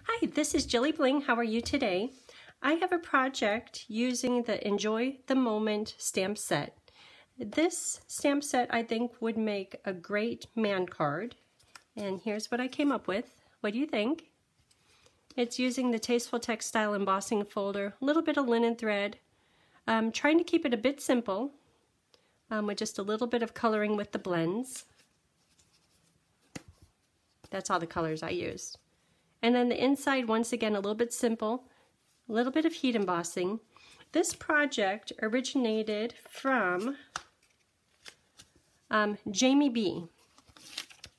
Hi, this is Jillibling. How are you today? I have a project using the Enjoy the Moment stamp set. This stamp set I think would make a great man card. And here's what I came up with. What do you think? It's using the Tasteful Textile embossing folder, a little bit of linen thread. I'm trying to keep it a bit simple with just a little bit of coloring with the blends. That's all the colors I used. And then the inside, once again, a little bit simple, a little bit of heat embossing. This project originated from Jamie B.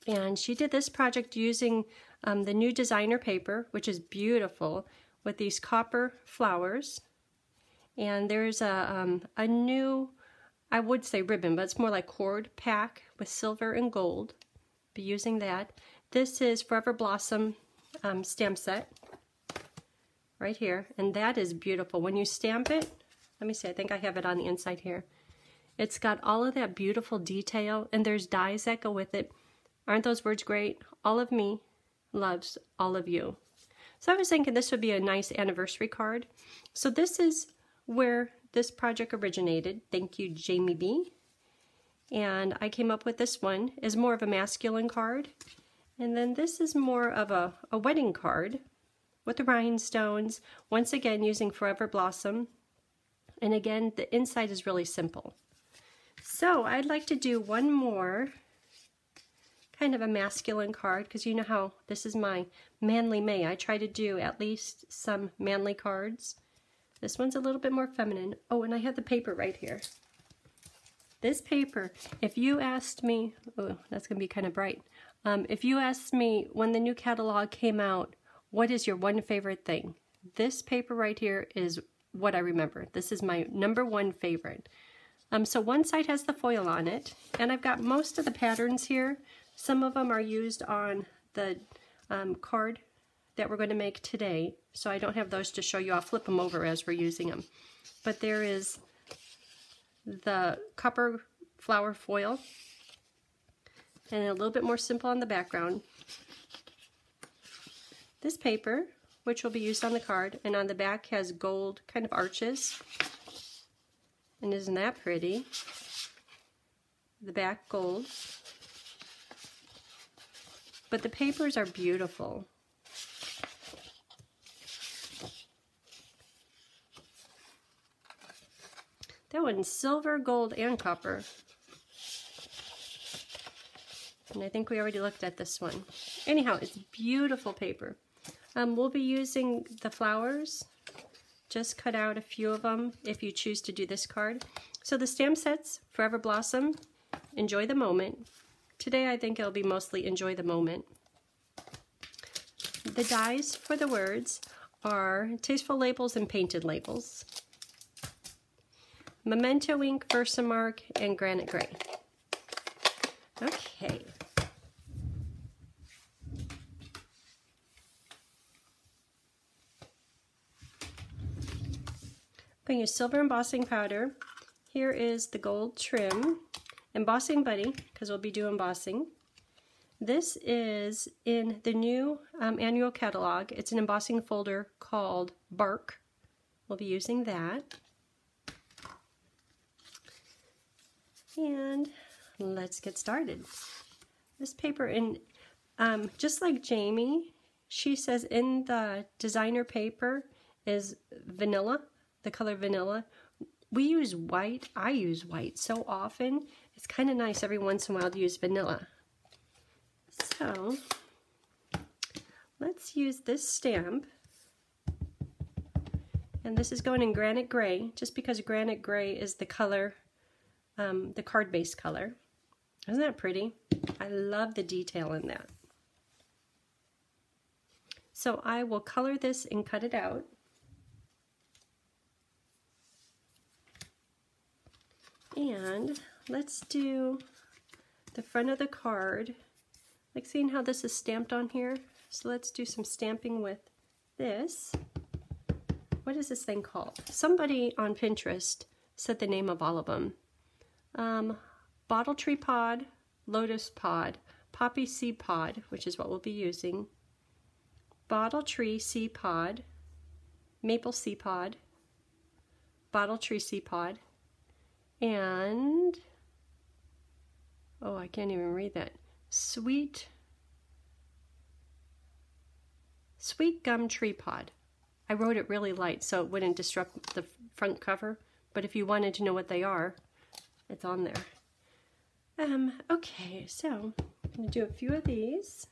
And she did this project using the new designer paper, which is beautiful, with these copper flowers. And there's a new, I would say ribbon, but it's more like cord pack with silver and gold. Be using that. This is Forever Blossom stamp set right here, and that is beautiful. When you stamp it, let me see, I think I have it on the inside here. It's got all of that beautiful detail, and there's dies that go with it. Aren't those words great? All of me loves all of you. So I was thinking this would be a nice anniversary card. So this is where this project originated. Thank you, Jamie B. And I came up with this one as more of a masculine card. And then this is more of a wedding card with the rhinestones, once again using Forever Blossom. And again, the inside is really simple. So I'd like to do one more kind of a masculine card, because you know how this is my manly May. I try to do at least some manly cards. This one's a little bit more feminine. Oh, and I have the paper right here. This paper, if you asked me, oh, that's going to be kind of bright. If you asked me when the new catalog came out, what is your one favorite thing? This paper right here is what I remember. This is my #1 favorite. So one side has the foil on it, and I've got most of the patterns here. Some of them are used on the card that we're going to make today, so I don't have those to show you. I'll flip them over as we're using them. But there is the copper flower foil, and a little bit more simple on the background. This paper, which will be used on the card, and on the back has gold kind of arches. And isn't that pretty? The back gold. But the papers are beautiful. That one's silver, gold, and copper. And I think we already looked at this one. Anyhow, it's beautiful paper. We'll be using the flowers. Just cut out a few of them if you choose to do this card. So the stamp sets, Forever Blossom, Enjoy the Moment. Today I think it'll be mostly Enjoy the Moment. The dies for the words are Tasteful Labels and Painted Labels, Memento Ink, Versamark, and Granite Gray. Okay. I'm going to use silver embossing powder. Here is the gold trim, Embossing Buddy, because we'll be doing embossing. This is in the new annual catalog. It's an embossing folder called Bark. We'll be using that. And let's get started. This paper, and just like Jamie, she says in the designer paper is vanilla, the color vanilla. We use white. I use white so often. It's kind of nice every once in a while to use vanilla. So let's use this stamp. And this is going in Granite Gray, just because Granite Gray is the color, the card base color. Isn't that pretty? I love the detail in that. So I will color this and cut it out. And let's do the front of the card. Like seeing how this is stamped on here? So let's do some stamping with this. What is this thing called? Somebody on Pinterest said the name of all of them. Bottle tree pod, lotus pod, poppy seed pod, which is what we'll be using, bottle tree sea pod, maple sea pod, bottle tree sea pod, and, oh, I can't even read that, sweet gum tree pod. I wrote it really light so it wouldn't disrupt the front cover, but if you wanted to know what they are, it's on there. Okay, so I'm going to do a few of these.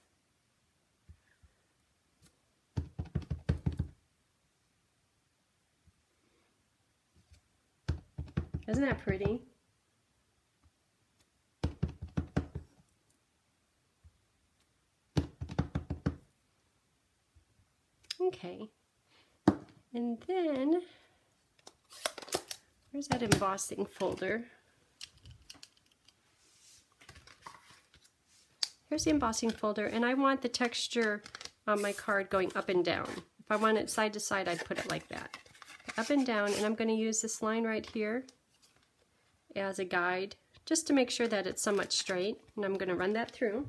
Isn't that pretty? Okay, and then where's that embossing folder? Here's the embossing folder, and I want the texture on my card going up and down. If I want it side to side, I'd put it like that. Up and down, and I'm going to use this line right here as a guide, just to make sure that it's somewhat straight, and I'm going to run that through.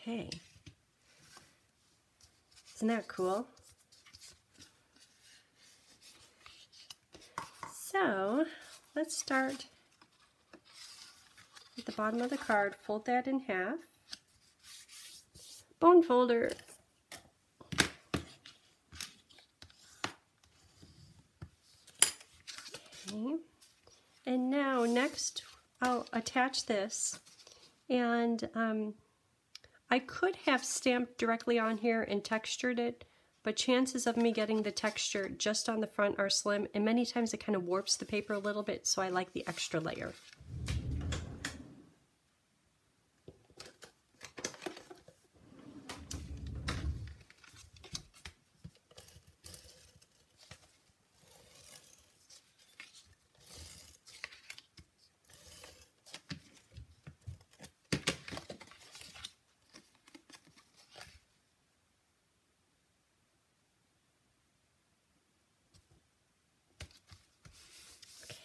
Okay. Isn't that cool? So, let's start at the bottom of the card, fold that in half. Bone folder. Okay. And now next I'll attach this, and I could have stamped directly on here and textured it, but chances of me getting the texture just on the front are slim, and many times it kind of warps the paper a little bit, so I like the extra layer.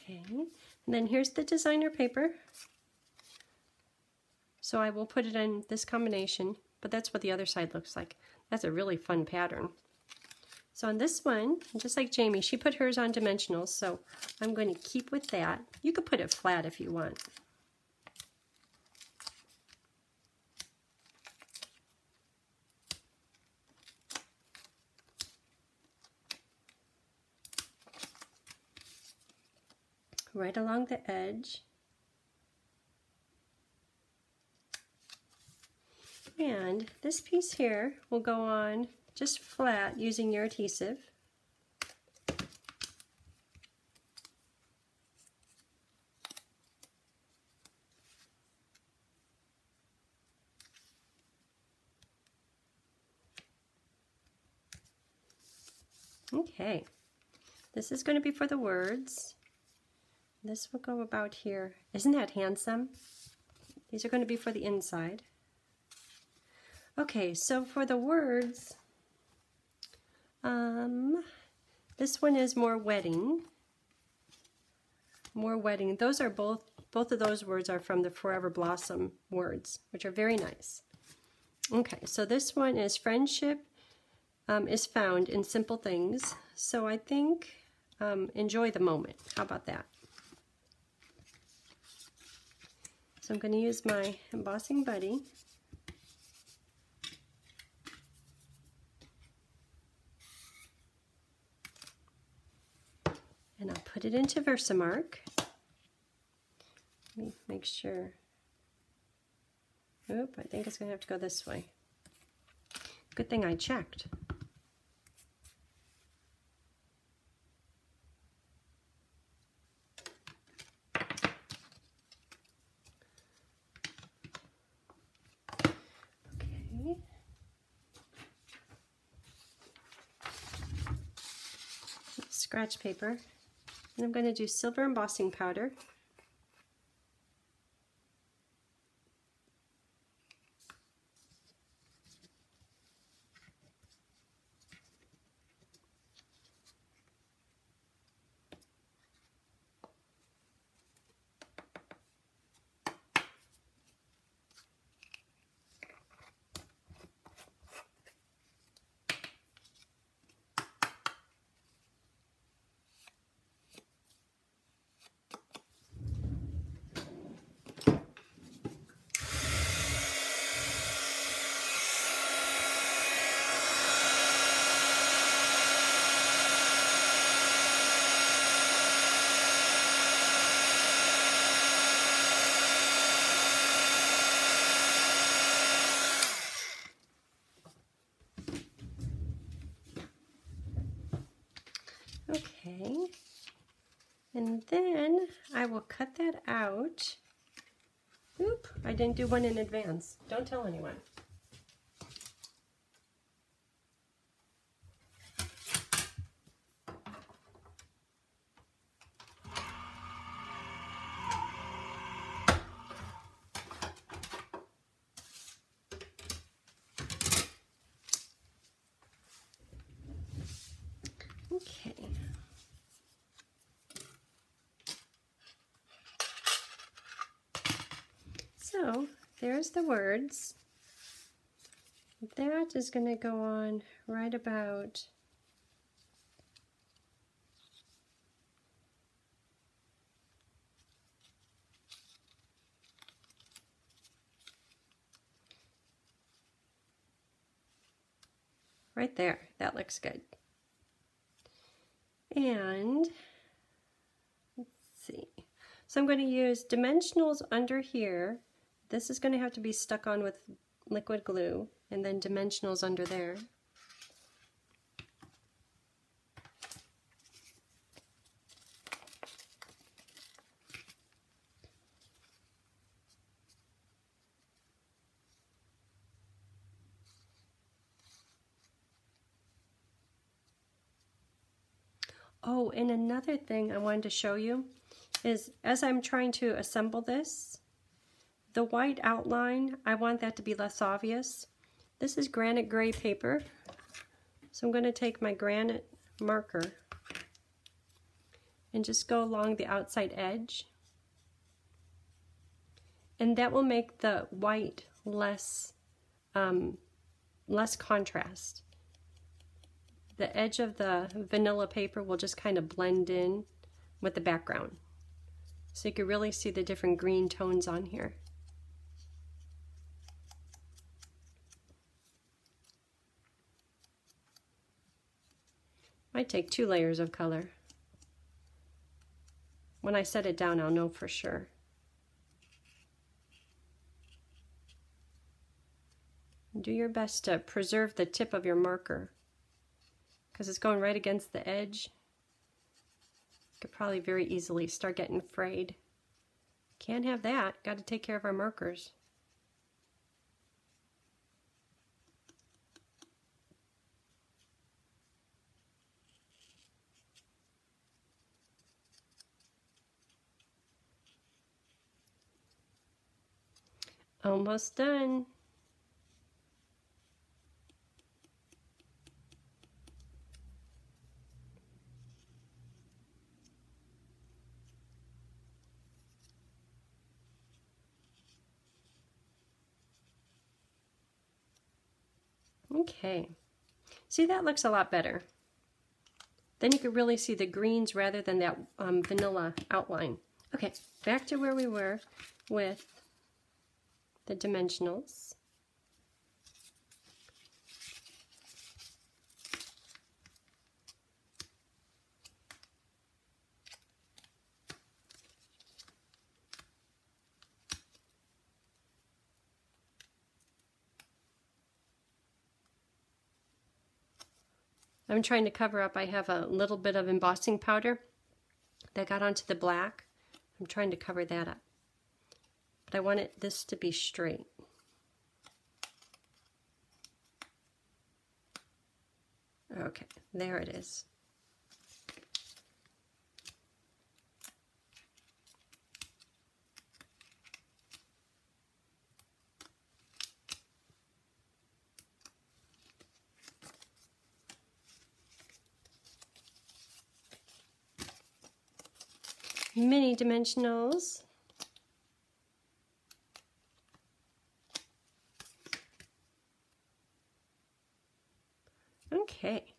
Okay, and then here's the designer paper. So I will put it in this combination, but that's what the other side looks like. That's a really fun pattern. So on this one, just like Jamie, she put hers on dimensionals, so I'm going to keep with that. You could put it flat if you want. Right along the edge. And this piece here will go on just flat using your adhesive. Okay, this is going to be for the words. This will go about here. Isn't that handsome? These are going to be for the inside. Okay, so for the words, this one is more wedding. More wedding. Those are both of those words are from the Forever Blossom words, which are very nice. Okay, so this one is friendship is found in simple things. So I think enjoy the moment. How about that? So I'm going to use my embossing buddy. And I'll put it into Versamark. Let me make sure. Oop, I think it's going to have to go this way. Good thing I checked. Scratch paper, and I'm going to do silver embossing powder. then I will cut that out. Oop, I didn't do one in advance. Don't tell anyone. Okay. So there's the words. That is going to go on right about right there. That looks good. And let's see. So I'm going to use dimensionals under here. This is going to have to be stuck on with liquid glue, and then dimensionals under there. Oh, and another thing I wanted to show you is as I'm trying to assemble this, the white outline, I want that to be less obvious. This is granite gray paper, so I'm going to take my granite marker and just go along the outside edge, and that will make the white less contrast. The edge of the vanilla paper will just kind of blend in with the background, so you can really see the different green tones on here. Might take 2 layers of color. When I set it down, I'll know for sure. Do your best to preserve the tip of your marker, because it's going right against the edge. You could probably very easily start getting frayed. Can't have that. Got to take care of our markers. Almost done. Okay, see, that looks a lot better. Then you can really see the greens rather than that vanilla outline. Okay, back to where we were with the dimensionals. I'm trying to cover up. I have a little bit of embossing powder that got onto the black. I'm trying to cover that up. But I want this to be straight. Okay, there it is. Mini dimensionals. Okay,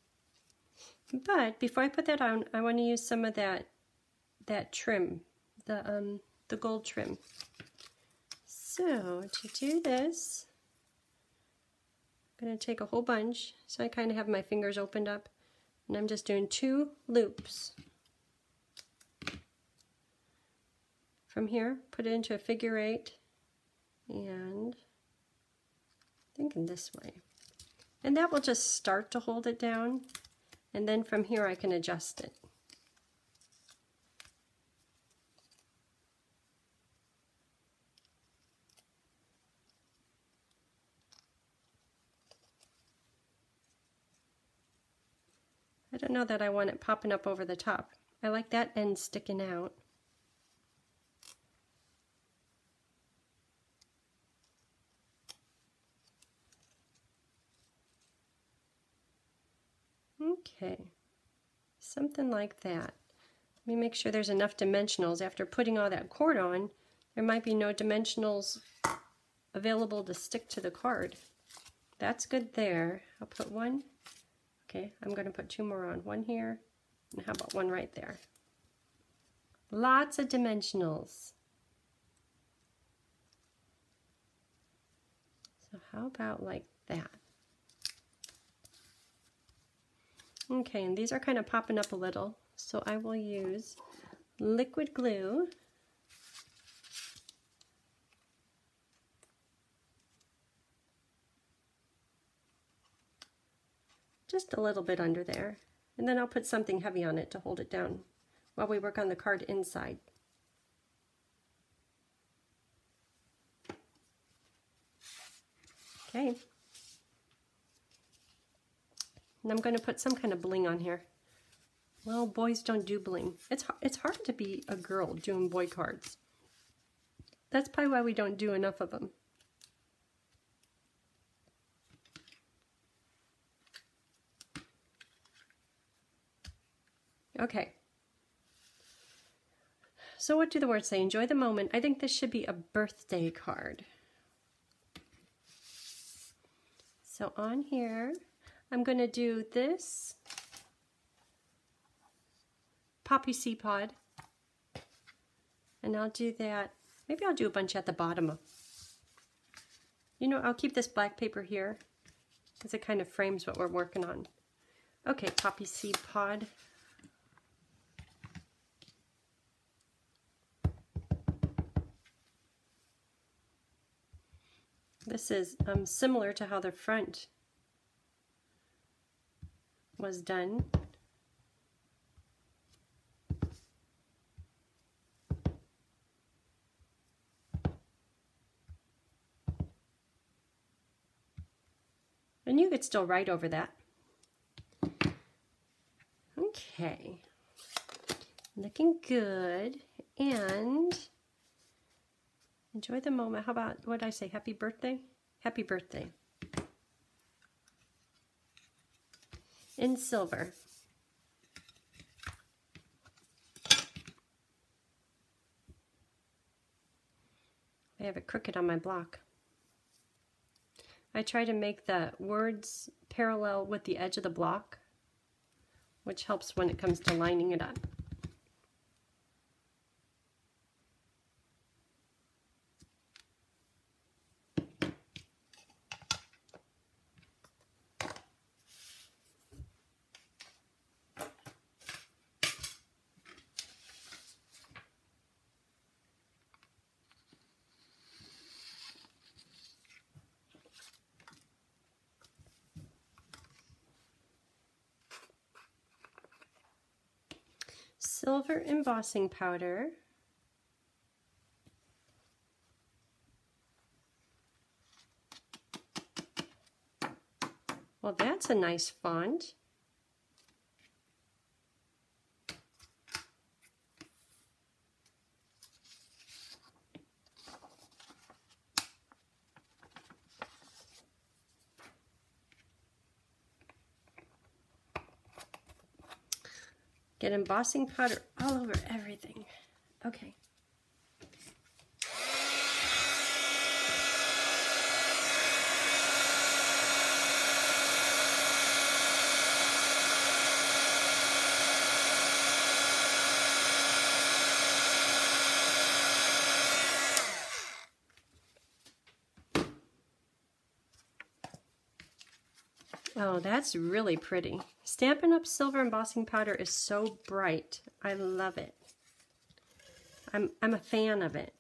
but before I put that on, I want to use some of that trim, the gold trim. So to do this, I'm going to take a whole bunch. So I kind of have my fingers opened up, and I'm just doing 2 loops. From here, put it into a figure 8, and thinking this way. And that will just start to hold it down, and then from here I can adjust it. don't know that I want it popping up over the top. I like that end sticking out. Okay, something like that. Let me make sure there's enough dimensionals. After putting all that cord on, there might be no dimensionals available to stick to the card. That's good there. I'll put one. Okay, I'm going to put two more on. One here, and how about one right there? Lots of dimensionals. So how about like that? Okay, and these are kind of popping up a little, so I will use liquid glue. Just a little bit under there, and then I'll put something heavy on it to hold it down while we work on the card inside. Okay. And I'm going to put some kind of bling on here. Well, boys don't do bling. It's hard to be a girl doing boy cards. That's probably why we don't do enough of them. Okay. So what do the words say? Enjoy the moment. I think this should be a birthday card. So on here, I'm going to do this poppy seed pod, and I'll do that. Maybe I'll do a bunch at the bottom. You know, I'll keep this black paper here because it kind of frames what we're working on. Okay, poppy seed pod. This is similar to how the front was done. And you could still write over that. Okay, looking good. And enjoy the moment. How about, what did I say, happy birthday? Happy birthday. In silver. I have it crooked on my block. I try to make the words parallel with the edge of the block, which helps when it comes to lining it up. Silver embossing powder. Well, that's a nice font. Get embossing powder all over everything. Okay. Oh, that's really pretty. Stampin' Up! Silver embossing powder is so bright. I love it. I'm a fan of it.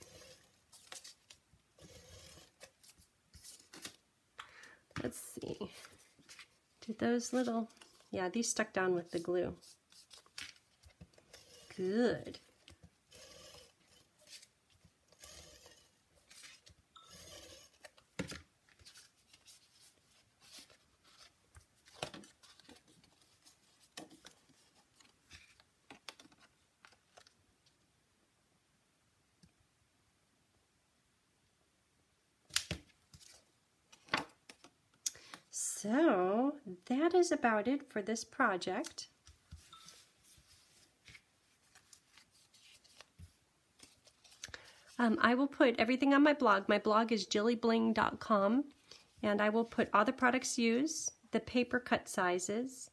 Let's see. Did those little... Yeah, these stuck down with the glue. Good. So that is about it for this project. I will put everything on my blog. My blog is jillibling.com, and I will put all the products used, the paper cut sizes,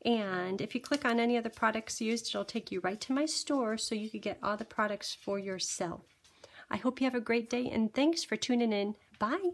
and if you click on any of the products used, it'll take you right to my store so you can get all the products for yourself. I hope you have a great day, and thanks for tuning in. Bye!